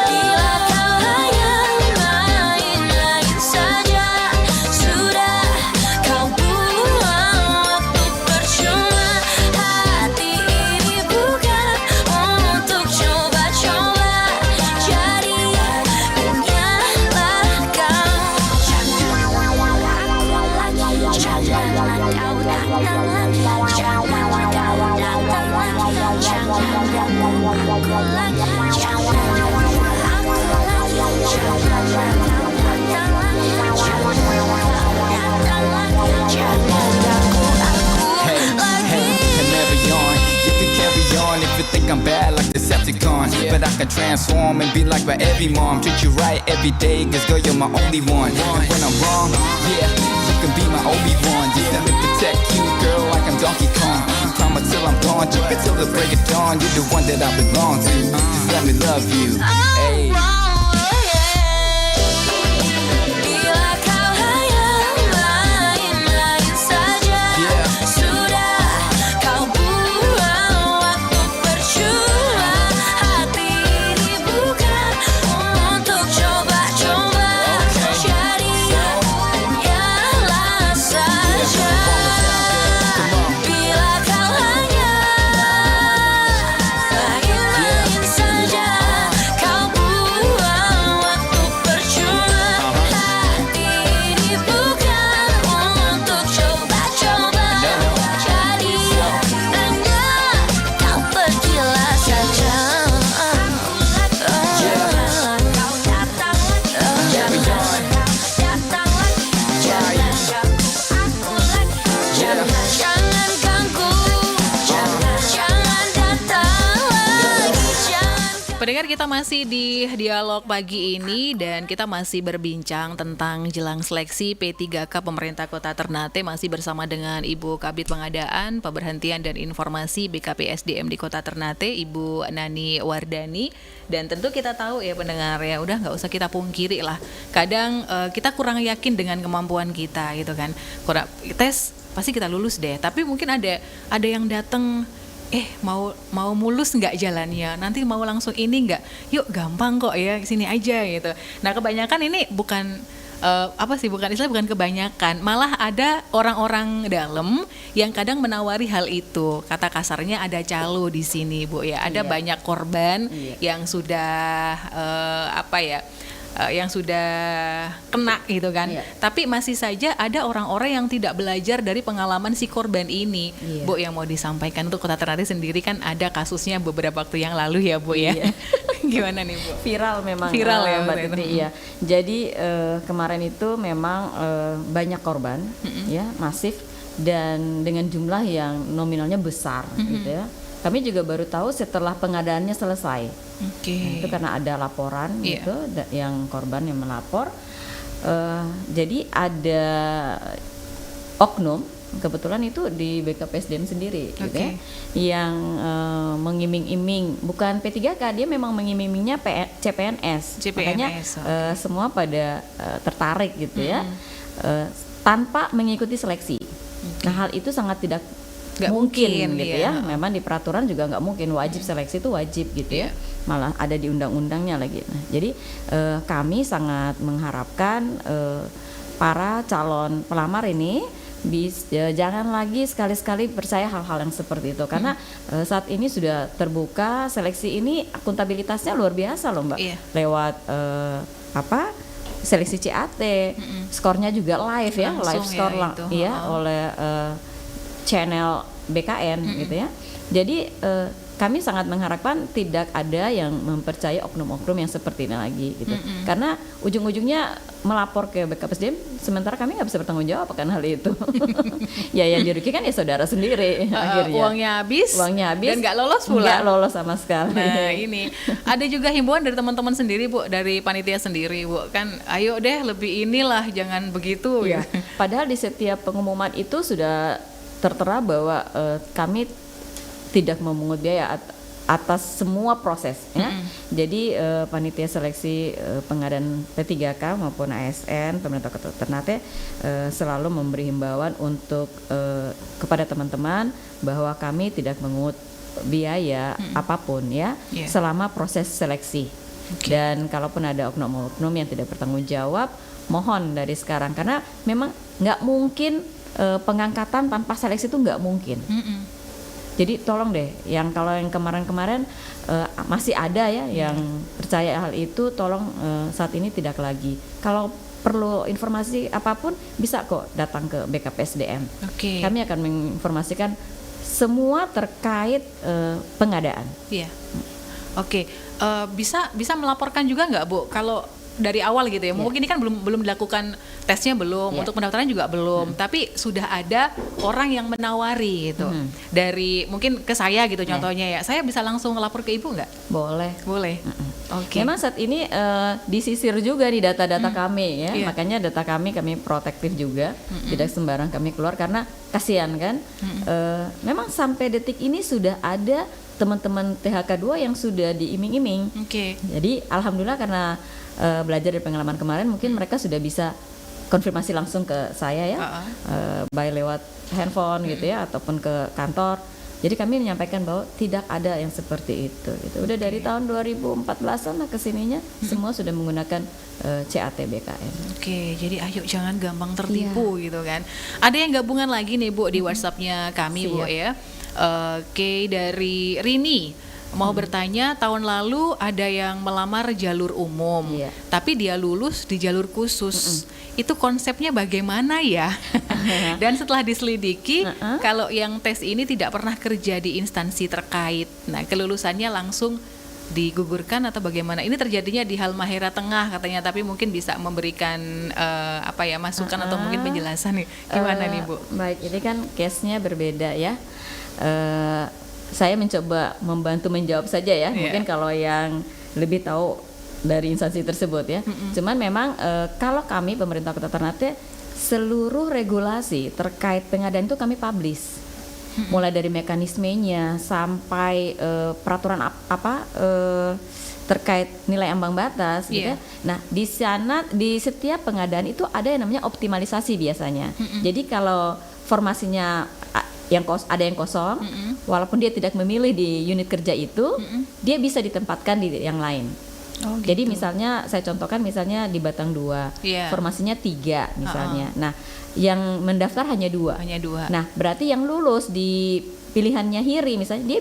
Bila kau hanya main-main saja, sudah kau buang waktu percuma. Hati ini bukan untuk coba-coba, jadi hanyalah kau. Janganlah kau datang lagi, janganlah kau datang lagi, janganlah aku lagi, janganlah aku lagi, janganlah kau datang lagi, janganlah kau datang lagi, janganlah aku lagi. And carry on. You can carry on if you think I'm bad like Decepticon. But I can transform and be like my every mom. Treat you right every day, cause girl, you're my only one. And when I'm wrong, yeah, you can be my Obi-Wan. Just let me protect you, girl, like I'm Donkey Kong. Climb until I'm gone, jump until the break of dawn. You're the one that I belong to. Just let me love you. Hey. Bila kau hanya main-main saja, sudah kau buang waktu percuma. Hati ini bukan untuk coba-coba, jadi hanyalah saja. Bila kau hanya main-main saja, kau buang Pendengar, kita masih di dialog pagi ini dan kita masih berbincang tentang jelang seleksi P3K Pemerintah Kota Ternate, masih bersama dengan Ibu Kabid Pengadaan, Pemberhentian dan Informasi BKPSDM di Kota Ternate, Ibu Nani Wardani. Dan tentu kita tahu ya pendengar ya, udah nggak usah kita pungkiri lah. Kadang kita kurang yakin dengan kemampuan kita gitu kan. Kurang tes pasti kita lulus deh, tapi mungkin ada yang datang mau mulus nggak jalannya, nanti mau langsung ini nggak, yuk gampang kok ya, sini aja gitu. Nah kebanyakan ini bukan bukan kebanyakan, malah ada orang-orang dalam yang kadang menawari hal itu. Kata kasarnya ada calo di sini Bu ya, ada banyak korban yang sudah yang sudah kena gitu kan. Tapi masih saja ada orang-orang yang tidak belajar dari pengalaman si korban ini. Bu, yang mau disampaikan untuk Kota Ternate sendiri kan ada kasusnya beberapa waktu yang lalu ya Bu ya. Gimana nih Bu? Viral memang. Viral ya Mbak Titi, iya. Jadi kemarin itu memang banyak korban ya, masif, dan dengan jumlah yang nominalnya besar gitu ya. Kami juga baru tahu setelah pengadaannya selesai. Itu karena ada laporan gitu, yang korban yang melapor. Jadi ada oknum, kebetulan itu di BKPSDM sendiri gitu ya, yang mengiming-iming, bukan P3K, dia memang mengiming-imingnya CPNS. Makanya semua pada tertarik gitu ya, tanpa mengikuti seleksi. Nah hal itu sangat tidak mungkin gitu ya. Memang di peraturan juga nggak mungkin, wajib seleksi itu wajib gitu ya. Malah ada di undang-undangnya lagi. Nah, jadi kami sangat mengharapkan para calon pelamar ini jangan lagi sekali-sekali percaya hal-hal yang seperti itu, karena saat ini sudah terbuka seleksi ini, akuntabilitasnya luar biasa loh Mbak. Lewat seleksi CAT, skornya juga live ya, live score oleh channel BKN gitu ya. Jadi kami sangat mengharapkan tidak ada yang mempercayai oknum-oknum yang seperti ini lagi gitu. Karena ujung-ujungnya melapor ke BKPSDM, sementara kami nggak bisa bertanggung jawab akan hal itu. Ya yang dirugikan ya saudara sendiri akhirnya. Uangnya habis dan nggak lolos pula. Nggak lolos sama sekali. Nah ini ada juga himbauan dari teman-teman sendiri Bu, dari panitia sendiri Bu, kan ayo deh lebih inilah, jangan begitu ya. Padahal di setiap pengumuman itu sudah tertera bahwa kami tidak memungut biaya atas semua proses ya. Jadi panitia seleksi pengadaan P3K maupun ASN Pemerintah Kota Ternate selalu memberi himbauan untuk kepada teman-teman bahwa kami tidak memungut biaya apapun ya selama proses seleksi. Dan kalaupun ada oknum-oknum yang tidak bertanggung jawab, mohon dari sekarang, karena memang nggak mungkin pengangkatan tanpa seleksi itu nggak mungkin. Jadi tolong deh, kalau yang kemarin-kemarin masih ada ya yang percaya hal itu, tolong saat ini tidak lagi. Kalau perlu informasi apapun bisa kok datang ke BKPSDM. Kami akan menginformasikan semua terkait pengadaan. Bisa melaporkan juga nggak Bu kalau dari awal gitu ya? Mungkin ini kan belum dilakukan tesnya, belum untuk pendaftaran juga belum, tapi sudah ada orang yang menawari gitu. Dari mungkin ke saya gitu contohnya ya, saya bisa langsung ngelapor ke Ibu nggak? Boleh. Memang saat ini disisir juga di data-data kami ya, makanya data kami protektif juga, tidak sembarang kami keluar karena kasihan kan. Memang sampai detik ini sudah ada teman-teman THK 2 yang sudah diiming-iming. Jadi alhamdulillah karena belajar dari pengalaman kemarin, mungkin mereka sudah bisa konfirmasi langsung ke saya ya, baik lewat handphone gitu ya, ataupun ke kantor. Jadi kami menyampaikan bahwa tidak ada yang seperti itu. Udah dari tahun 2014an lah kesininya semua sudah menggunakan CAT BKN. Jadi ayo jangan gampang tertipu gitu kan. Ada yang gabungan lagi nih Bu di WhatsApp-nya kami Bu ya. Dari Rini mau bertanya, tahun lalu ada yang melamar jalur umum, tapi dia lulus di jalur khusus. Itu konsepnya bagaimana ya? Dan setelah diselidiki, kalau yang tes ini tidak pernah kerja di instansi terkait, nah kelulusannya langsung digugurkan atau bagaimana? Ini terjadinya di Halmahera Tengah katanya, tapi mungkin bisa memberikan masukan atau mungkin penjelasan nih. Gimana nih Bu? Baik, ini kan case-nya berbeda ya. saya mencoba membantu menjawab saja ya. Iya. Mungkin kalau yang lebih tahu dari instansi tersebut ya. Cuman memang kalau kami pemerintah Kota Ternate, seluruh regulasi terkait pengadaan itu kami publish. Mulai dari mekanismenya sampai peraturan terkait nilai ambang batas gitu Iya. ya. Nah, di sana di setiap pengadaan itu ada yang namanya optimalisasi biasanya. Jadi kalau formasinya ada yang kosong, walaupun dia tidak memilih di unit kerja itu, dia bisa ditempatkan di yang lain. Oh, Jadi gitu. misalnya saya contohkan misalnya di Batang 2, Iya. formasinya 3 misalnya. Nah, yang mendaftar hanya 2. Hanya 2. Nah, berarti yang lulus di pilihannya HIRI misalnya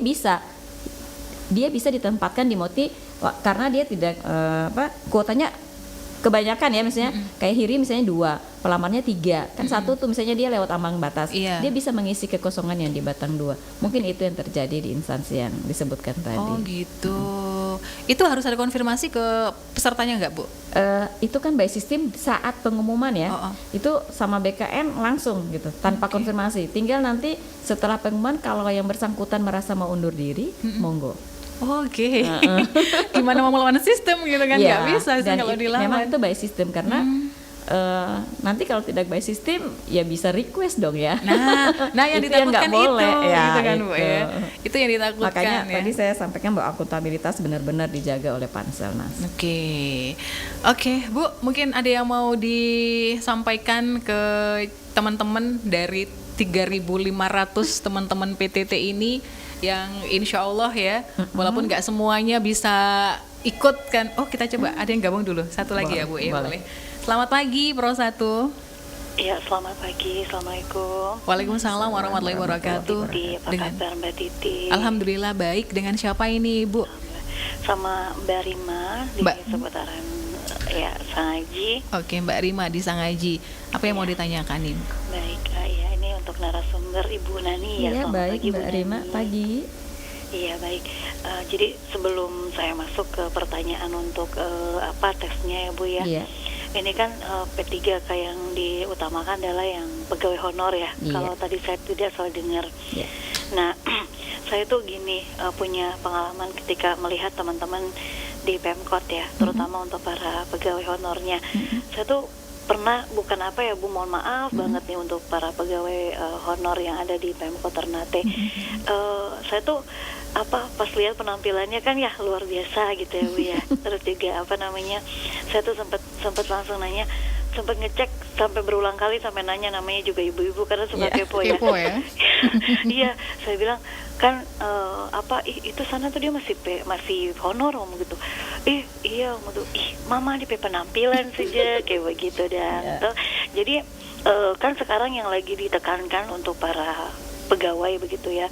dia bisa ditempatkan di MOTI karena dia tidak kuotanya kebanyakan ya, misalnya kayak HIRI misalnya 2, pelamarnya 3, kan satu tuh misalnya dia lewat ambang batas, Iya. dia bisa mengisi kekosongan yang di Batang 2. Mungkin itu yang terjadi di instansi yang disebutkan tadi. Oh gitu. Itu harus ada konfirmasi ke pesertanya nggak, Bu? Itu kan by sistem saat pengumuman ya, Oh. itu sama BKN langsung gitu tanpa konfirmasi. Tinggal nanti setelah pengumuman kalau yang bersangkutan merasa mau undur diri, monggo. Oke. Gimana mau melawan sistem gitu kan? Iya, Nggak bisa sih dan kalau memang dilawan. itu by system karena nanti kalau tidak by system ya bisa request dong ya. Nah yang Itu yang nggak ditakutkan boleh, itu, ya, gitu kan, Bu itu. ya. Itu yang ditakutkan Makanya ya. tadi saya sampaikan bahwa akuntabilitas benar-benar dijaga oleh Panselnas. Oke, Bu, mungkin ada yang mau disampaikan ke teman-teman dari 3.500 teman-teman PTT ini yang insya Allah ya, walaupun nggak semuanya bisa ikut kan. Oh, kita coba ada yang gabung dulu. Satu lagi ya, Bu ya, boleh. Boleh. Selamat pagi, Pro 1. Iya, selamat pagi. Assalamualaikum. Waalaikumsalam warahmatullahi wabarakatuh. Titi, apa kabar Mbak Titi? Alhamdulillah baik. Dengan siapa ini, Bu? Sama Mbak Rima di Mbak. seputaran ya Sangaji. Oke, Mbak Rima di Sangaji. Apa yang mau ditanyakan nih? Baik, ya ini untuk narasumber Ibu Nani ya. Iya, Selamat baik pagi, Bu Mbak Rima, Nani. pagi. Iya, baik. Jadi sebelum saya masuk ke pertanyaan untuk tesnya ya Bu ya. Iya. Ini kan P3K yang diutamakan adalah yang pegawai honor ya. Iya. Kalau tadi saya tidak salah dengar. Iya. Nah, saya tuh gini punya pengalaman ketika melihat teman-teman di Pemkot ya, terutama untuk para pegawai honornya. Saya tuh pernah, bukan apa ya Bu, mohon maaf banget nih untuk para pegawai honor yang ada di Pemkot Ternate. Saya tuh pas lihat penampilannya kan ya luar biasa gitu ya Bu ya. Terus juga saya tuh sempat langsung nanya, sempat ngecek sampai berulang kali sampai nanya, namanya juga ibu-ibu karena suka Iya, kepo ya. Kepo ya. Iya, saya bilang kan itu sana tuh dia masih honor om gitu. Iya om tuh. Mama di penampilan saja kayak begitu dan tuh. Jadi kan sekarang yang lagi ditekankan untuk para pegawai begitu ya,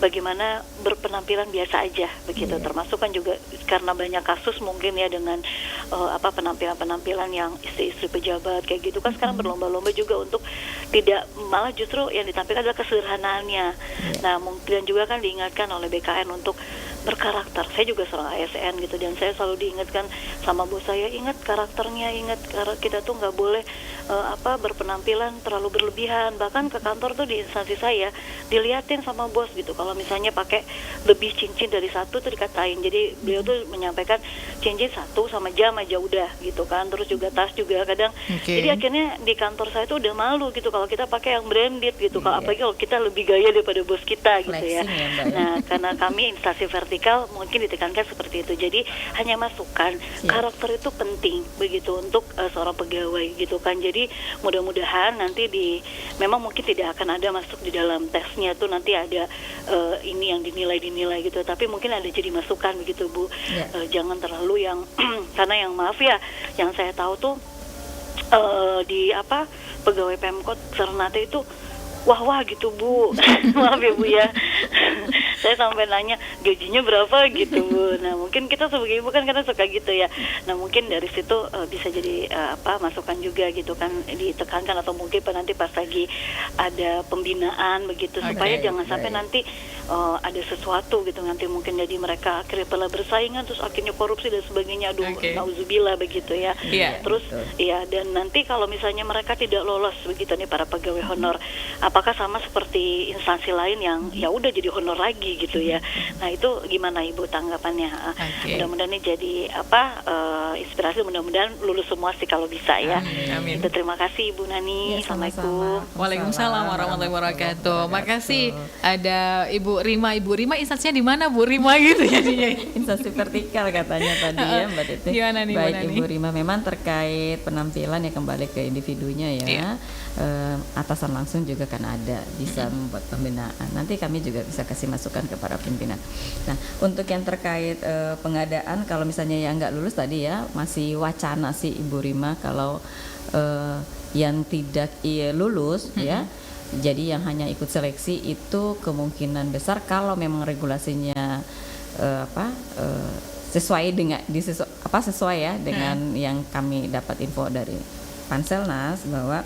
bagaimana berpenampilan biasa aja begitu, termasuk kan juga karena banyak kasus mungkin ya dengan penampilan-penampilan yang istri-istri pejabat kayak gitu kan sekarang berlomba-lomba juga untuk tidak, malah justru yang ditampilkan adalah kesederhanaannya. Nah mungkin juga kan diingatkan oleh BKN untuk berkarakter. Saya juga seorang ASN gitu dan saya selalu diingatkan sama bos saya, ingat karakternya, kita tuh nggak boleh berpenampilan terlalu berlebihan. Bahkan ke kantor tuh di instansi saya diliatin sama bos gitu, kalau misalnya pakai lebih cincin dari satu tuh dikatain. Jadi beliau tuh menyampaikan cincin satu sama jam aja udah gitu kan, terus juga tas juga kadang. Oke. Jadi akhirnya di kantor saya tuh udah malu gitu kalau kita pakai yang branded gitu, kalau apalagi kalau kita lebih gaya daripada bos kita gitu ya. Flexing ya, Mbak. Nah karena kami instansi vertikal mungkin ditekankan seperti itu. Jadi hanya masukan, karakter itu penting begitu untuk seorang pegawai gitu kan. Jadi mudah-mudahan nanti memang mungkin tidak akan ada masuk di dalam tesnya tuh nanti ada ini yang dinilai gitu. Tapi mungkin ada jadi masukan begitu Bu. Jangan terlalu yang karena yang maaf ya, yang saya tahu tuh di pegawai Pemkot Ternate itu wah gitu Bu. Maaf ya Bu ya. Saya sampai nanya gajinya berapa gitu Bu. Nah mungkin kita sebagai ibu kan kadang suka gitu ya. Nah mungkin dari situ bisa jadi masukan juga gitu kan, ditekankan atau mungkin nanti pas lagi ada pembinaan begitu, supaya jangan sampai nanti ada sesuatu gitu nanti mungkin jadi mereka akhirnya telah bersaingan terus akhirnya korupsi dan sebagainya. Aduh nauzubillah begitu ya. Iya. Terus ya, dan nanti kalau misalnya mereka tidak lolos begitu nih para pegawai honor, apakah sama seperti instansi lain yang ya udah jadi honor lagi gitu ya. Nah itu gimana Ibu tanggapannya? Oke. Mudah-mudahan ini jadi inspirasi, mudah-mudahan lulus semua sih kalau bisa ya. Amin. Itu terima kasih Ibu Nani. Ya, sama-sama. Assalamualaikum. Waalaikumsalam warahmatullahi wabarakatuh. Makasih. Ada Ibu Rima. Ibu Rima instansinya di mana Bu Rima gitu jadinya? Instansi vertikal katanya tadi ya Mbak Titi. Gimana nih, Bu Baik Nani? Ibu Rima, memang terkait penampilan ya kembali ke individunya ya. Iya. Atasan langsung juga kan ada bisa membuat pembinaan. Nanti kami juga bisa kasih masukan ke para pimpinan. Nah untuk yang terkait pengadaan, kalau misalnya yang nggak lulus tadi ya masih wacana sih Ibu Rima, kalau yang tidak lulus ya. Jadi yang hanya ikut seleksi itu kemungkinan besar kalau memang regulasinya sesuai dengan sesuai ya dengan yang kami dapat info dari Panselnas, bahwa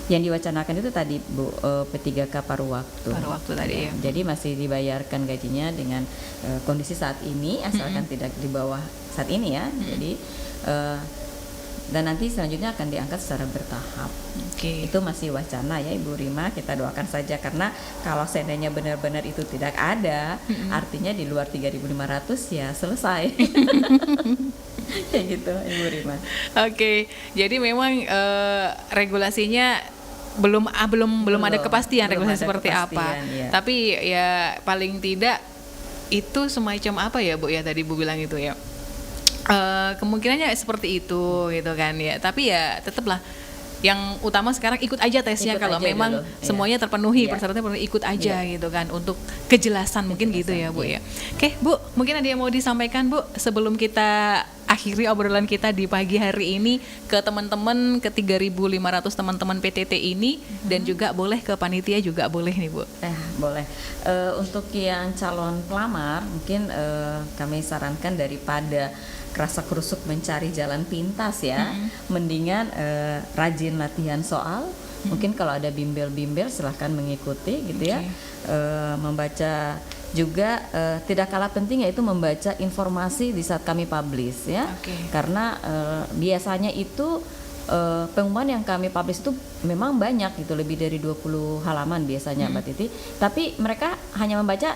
yang diwacanakan itu tadi Bu, P3K paruh waktu. Paruh waktu tadi ya. Jadi masih dibayarkan gajinya dengan kondisi saat ini, asalkan tidak di bawah saat ini ya. Jadi dan nanti selanjutnya akan diangkat secara bertahap. Oke. Itu masih wacana ya Ibu Rima, kita doakan saja, karena kalau seandainya benar-benar itu tidak ada, artinya di luar 3.500 ya selesai. Kayak gitu Ibu Rima. Oke. Jadi memang regulasinya belum ada kepastian belum regulasi ada seperti apa. kepastian, iya. Tapi ya paling tidak itu semacam apa ya Bu ya, tadi Bu bilang itu ya. Kemungkinannya seperti itu gitu kan ya. Tapi ya tetaplah yang utama sekarang ikut aja tesnya, Ikut kalau aja memang dulu, iya. semuanya terpenuhi, Iya. persyaratan terpenuhi, ikut aja gitu kan, untuk kejelasan mungkin gitu ya Bu ya. Oke Bu, mungkin ada yang mau disampaikan Bu sebelum kita akhiri obrolan kita di pagi hari ini ke teman-teman, ke 3.500 teman-teman PTT ini, dan juga boleh ke panitia juga boleh nih Bu. Boleh. Untuk yang calon pelamar mungkin kami sarankan daripada kerasa kerusuk mencari jalan pintas ya, mendingan rajin latihan soal. Mungkin kalau ada bimbel-bimbel silahkan mengikuti gitu ya. Membaca juga tidak kalah penting yaitu membaca informasi di saat kami publish ya. Karena biasanya itu pengumuman yang kami publish itu memang banyak gitu, lebih dari 20 halaman biasanya Mbak Titi. Tapi mereka hanya membaca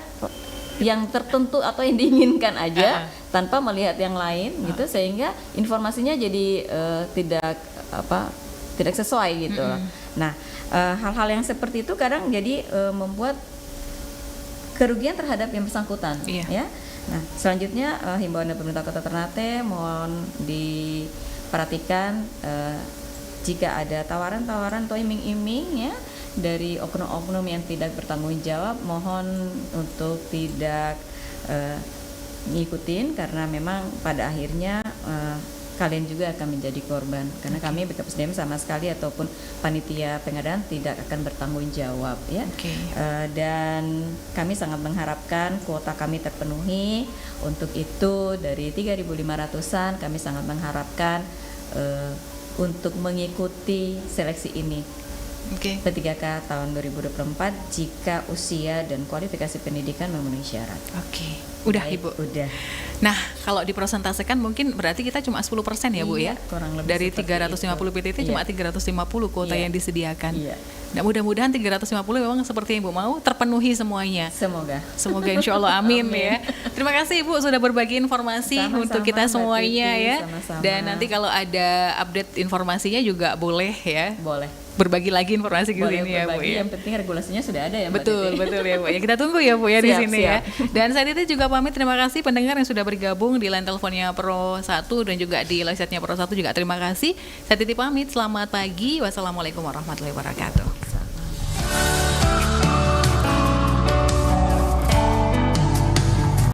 yang tertentu atau yang diinginkan aja tanpa melihat yang lain gitu, sehingga informasinya jadi tidak sesuai gitu. Nah, hal-hal yang seperti itu kadang jadi membuat kerugian terhadap yang bersangkutan ya. Nah, selanjutnya himbauan dari pemerintah Kota Ternate mohon diperhatikan jika ada tawaran-tawaran atau iming-iming ya dari oknum-oknum yang tidak bertanggung jawab, mohon untuk tidak ngikutin, karena memang pada akhirnya kalian juga akan menjadi korban, karena kami BK Pusdem sama sekali ataupun panitia pengadaan tidak akan bertanggung jawab ya. Dan kami sangat mengharapkan kuota kami terpenuhi. Untuk itu dari 3.500-an kami sangat mengharapkan untuk mengikuti seleksi ini. P3K tahun 2024 jika usia dan kualifikasi pendidikan memenuhi syarat. Udah Baik, Ibu. Udah. Nah, kalau dipresentasekan mungkin berarti kita cuma 10% ya Bu ya. Kurang lebih Dari seperti 350 PTT cuma 350 kuota yang disediakan. Nah, mudah-mudahan 350 memang seperti yang Ibu mau terpenuhi semuanya. Semoga insya Allah amin ya. Terima kasih Ibu sudah berbagi informasi untuk kita semuanya ya. Dan nanti kalau ada update informasinya juga boleh ya. Berbagi lagi informasi ke sini ya Bu ya. Yang penting regulasinya sudah ada ya Mbak Betul ya Bu ya. Kita tunggu ya Bu ya di sini ya. Dan saya itu juga pamit, terima kasih pendengar yang sudah bergabung di line teleponnya Pro 1 dan juga di live chatnya Pro 1 juga terima kasih. Saya Titi pamit, selamat pagi. Wassalamualaikum warahmatullahi wabarakatuh.